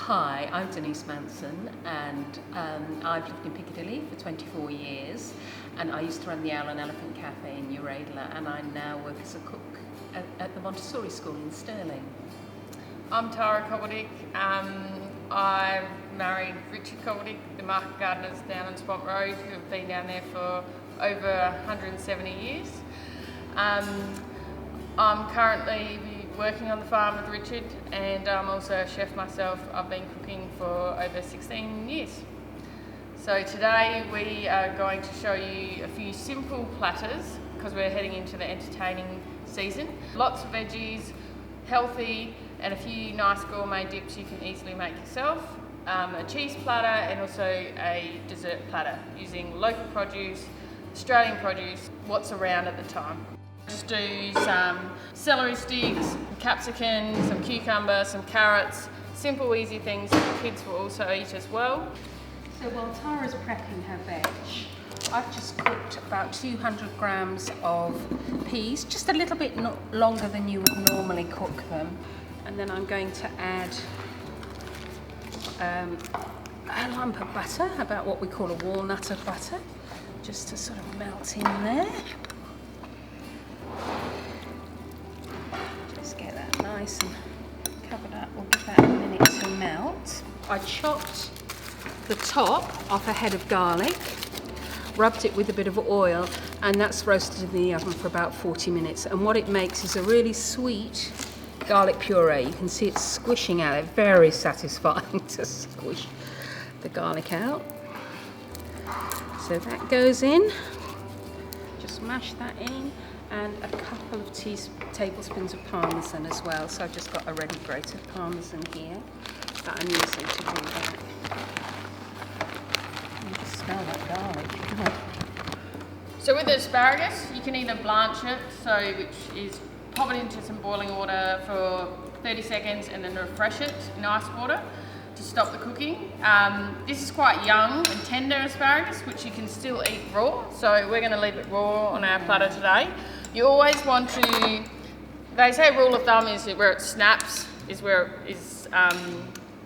Hi, I'm Denise Manson, and I've lived in Piccadilly for 24 years, and I used to run the Owl and Elephant Cafe in Uraidla, and I now work as a cook at the Montessori School in Stirling. I'm Tara Cobbledick. I married Richard Cobbledick, the market gardeners down on Spont Road, who have been down there for over 170 years. I'm currently working on the farm with Richard, and I'm also a chef myself. I've been cooking for over 16 years. So today we are going to show you a few simple platters because we're heading into the entertaining season. Lots of veggies, healthy, and a few nice gourmet dips you can easily make yourself. A cheese platter and also a dessert platter using local produce, Australian produce, what's around at the time. Just do some celery sticks, capsicum, some cucumber, some carrots, simple easy things that the kids will also eat as well. So while Tara's prepping her veg, I've just cooked about 200 grams of peas, just a little bit longer than you would normally cook them. And then I'm going to add a lump of butter, about what we call a walnut of butter, just to sort of melt in there. Just get that nice and covered up. We'll give that a minute to melt. I chopped the top off a head of garlic, rubbed it with a bit of oil, and that's roasted in the oven for about 40 minutes. And what it makes is a really sweet garlic puree. You can see it squishing out. It's very satisfying to squish the garlic out. So that goes in. Just mash that in, and a couple of tablespoons of parmesan as well. So I've just got a ready grated parmesan here that I'm using to do that. You can smell that garlic. So with the asparagus, you can either blanch it, which is pop it into some boiling water for 30 seconds and then refresh it in ice water to stop the cooking. This is quite young and tender asparagus, which you can still eat raw, so we're going to leave it raw on our platter today. You always want to, they say rule of thumb is where it snaps is where it is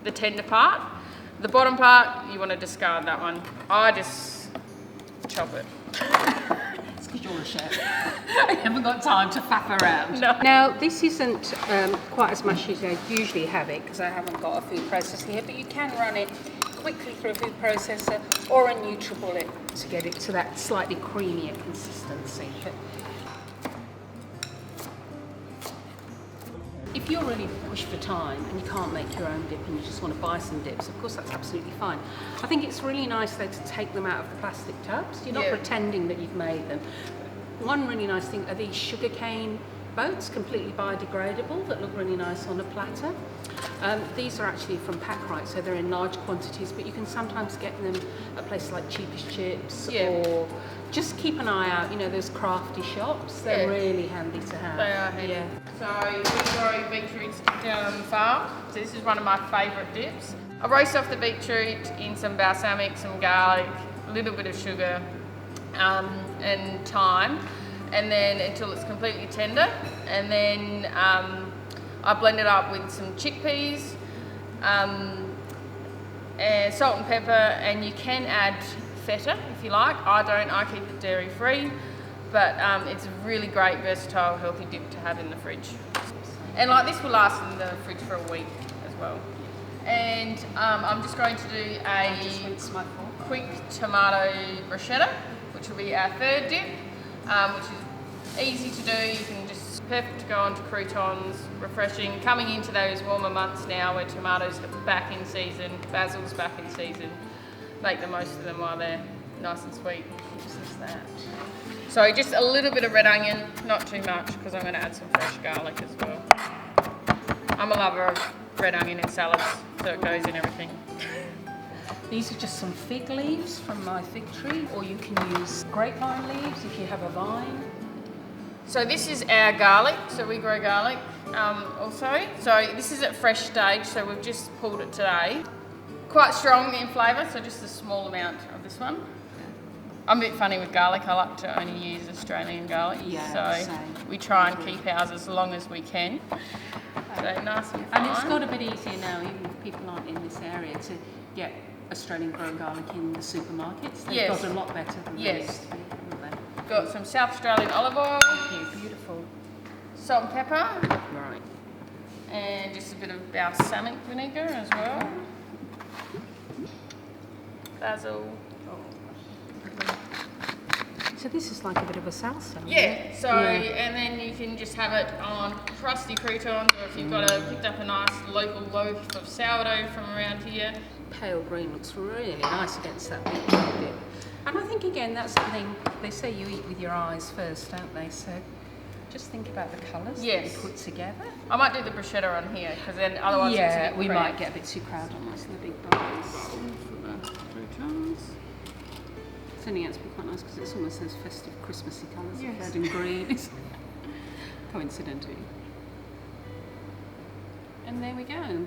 the tender part. The bottom part, you want to discard that one. I just chop it. It's because you're a chef. I haven't got time to faff around. No. Now, this isn't quite as much as I usually have it because I haven't got a food processor here, but you can run it quickly through a food processor or a NutriBullet to get it to that slightly creamier consistency. But if you're really pushed for time and you can't make your own dip and you just want to buy some dips, of course that's absolutely fine. I think it's really nice though to take them out of the plastic tubs. You're not pretending that you've made them. One really nice thing are these sugarcane boats, completely biodegradable, that look really nice on a platter. These are actually from Packrite, so they're in large quantities, but you can sometimes get them at places like Cheapest Chips, or just keep an eye out, those crafty shops. They're really handy to have. They are handy. Yeah. So we grow beetroots down on the farm, so this is one of my favourite dips. I roast off the beetroot in some balsamic, some garlic, a little bit of sugar, and thyme, and then until it's completely tender, and then I blend it up with some chickpeas, and salt and pepper, and you can add feta if you like. I don't, I keep it dairy free, but it's a really great, versatile, healthy dip to have in the fridge. And like this will last in the fridge for a week as well. And I'm just going to do a quick tomato bruschetta, which will be our third dip, which is easy to do. You can just perfect to go onto croutons, refreshing. Coming into those warmer months now where tomatoes are back in season, basil's back in season. Make the most of them while they're nice and sweet. Just that. So just a little bit of red onion, not too much, because I'm going to add some fresh garlic as well. I'm a lover of red onion in salads, so it goes in everything. These are just some fig leaves from my fig tree, or you can use grapevine leaves if you have a vine. So this is our garlic, so we grow garlic also. So this is at fresh stage, so we've just pulled it today. Quite strong in flavour, so just a small amount of this one. I'm a bit funny with garlic. I like to only use Australian garlic. Yeah, so same. we try and keep ours as long as we can. So nice and fine. And it's got a bit easier now, even if people aren't in this area, to get Australian grown garlic in the supermarkets. They've got a lot better than they used to be, haven't they? Got some South Australian olive oil. Beautiful. Salt and pepper. Right. And just a bit of balsamic vinegar as well. Basil. So this is like a bit of a salsa. Yeah, so, and then you can just have it on crusty croutons, or if you've picked up a nice local loaf of sourdough from around here. Pale green looks really nice against that big bit. And I think again that's something they say you eat with your eyes first, don't they? So just think about the colours that you put together. I might do the bruschetta on here because then otherwise it's a bit we cramped. might get a bit too crowded on us in the big bowls. Croutons. Turning out to be quite nice because it's almost those festive Christmassy colours of red and green. Coincidentally. And there we go.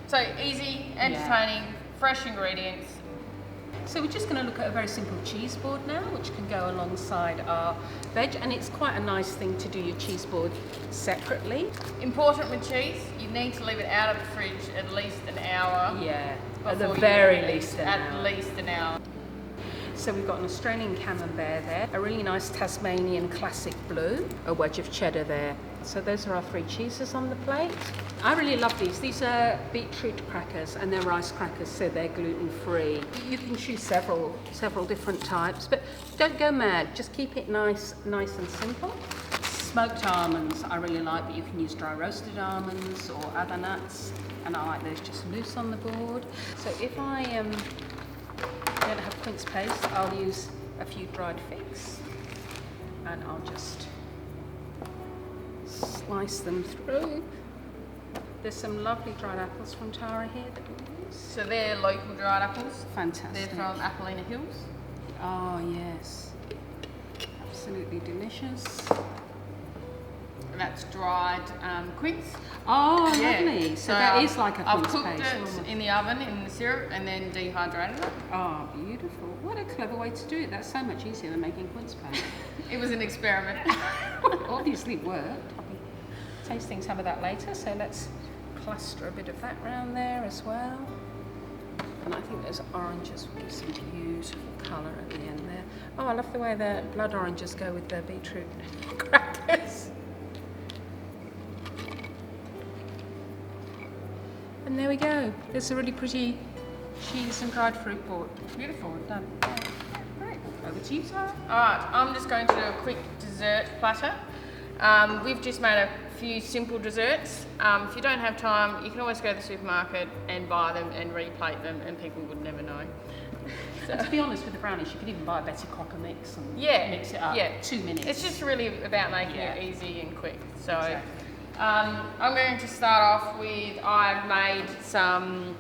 So easy, entertaining, fresh ingredients. So we're just going to look at a very simple cheese board now, which can go alongside our veg, and it's quite a nice thing to do your cheese board separately. Important with cheese, you need to leave it out of the fridge at least an hour. Yeah, at the very least an hour. At least an hour. So we've got an Australian camembert there, a really nice Tasmanian classic blue, a wedge of cheddar there. So those are our 3 cheeses on the plate. I really love these. These are beetroot crackers and they're rice crackers, so they're gluten-free. You can choose several different types, but don't go mad. Just keep it nice and simple. Smoked almonds I really like, but you can use dry roasted almonds or other nuts, and I like those just loose on the board. So if I don't have quince paste, I'll use a few dried figs and I'll just slice them through. There's some lovely dried apples from Tara here that we use. So they're local dried apples. Fantastic. They're from Appalina Hills. Oh yes, absolutely delicious. And that's dried quince. Oh, lovely. So that is like a I've quince cooked paste. it in the oven in the syrup and then dehydrated it. Oh, beautiful. What a clever way to do it. That's so much easier than making quince paste. It was an experiment. Obviously it worked. I'll be tasting some of that later, so let's cluster a bit of that round there as well. And I think those oranges will give some beautiful colour at the end there. Oh, I love the way the blood oranges go with the beetroot crackers. And there we go. There's a really pretty cheese and dried fruit board. Beautiful, done. Great. Over to you, Sarah. Alright, I'm just going to do a quick dessert platter. We've just made a few simple desserts. If you don't have time, you can always go to the supermarket and buy them and replate them, and people would never know. So, to be honest with the brownies, you could even buy a Betty Crocker mix and mix it up. 2 minutes. It's just really about making it easy and quick. So, exactly. I'm going to start off with, I've made some,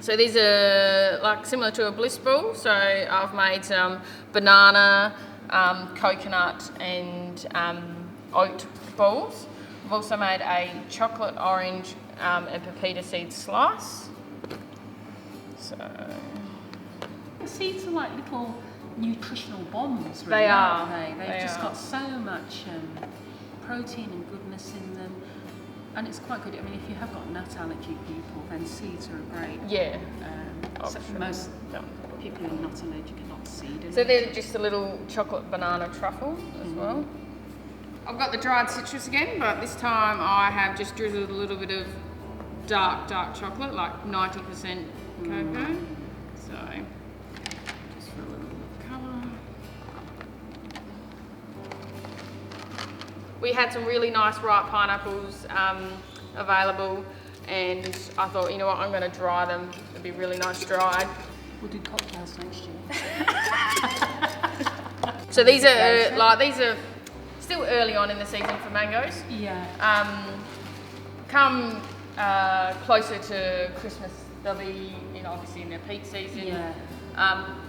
so these are like similar to a bliss ball. So I've made some banana, coconut and oat balls. I've also made a chocolate orange and pepita seed slice. So the seeds are like little nutritional bombs, really, they aren't are. they? They've just got so much protein and goodness in them, and it's quite good. I mean, if you have got nut allergy people, then seeds are a great. Yeah. Most people who are not allergic are not seed. So they're just a little chocolate banana truffle as well. I've got the dried citrus again, but this time I have just drizzled a little bit of dark chocolate, like 90% cocoa. So just for a little bit of colour. We had some really nice ripe pineapples available, and I thought, you know what, I'm going to dry them. It'd be really nice dried. We'll do cocktails next year. So these are still early on in the season for mangoes. Yeah. Come closer to Christmas, they'll be obviously in their peak season. Yeah.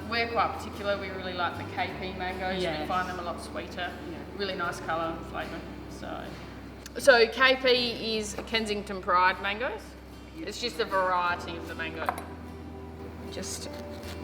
We're quite particular. We really like the KP mangoes. Yes. We find them a lot sweeter. Yeah. Really nice colour and flavour. So KP is Kensington Pride mangoes. It's just a variety of the mango. just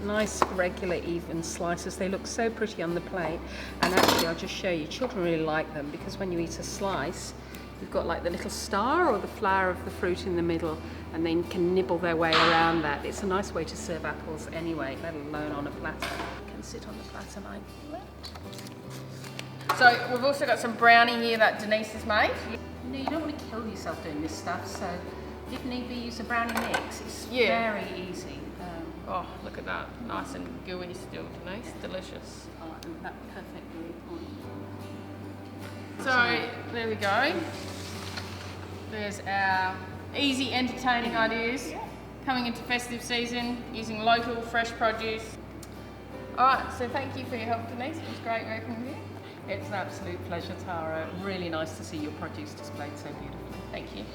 nice, regular, even slices. They look so pretty on the plate. And actually, I'll just show you, children really like them because when you eat a slice, you've got like the little star or the flower of the fruit in the middle, and they can nibble their way around that. It's a nice way to serve apples anyway, let alone on a platter. You can sit on the platter like that. So we've also got some brownie here that Denise has made. You know, you don't want to kill yourself doing this stuff, so if need be, use a brownie mix. It's Yeah. very easy. Oh, look at that. Nice and gooey still, Denise. Delicious. And that perfectly on. So there we go. There's our easy entertaining ideas coming into festive season using local fresh produce. Alright, so thank you for your help, Denise. It was great working with you. It's an absolute pleasure, Tara. Really nice to see your produce displayed so beautifully. Thank you.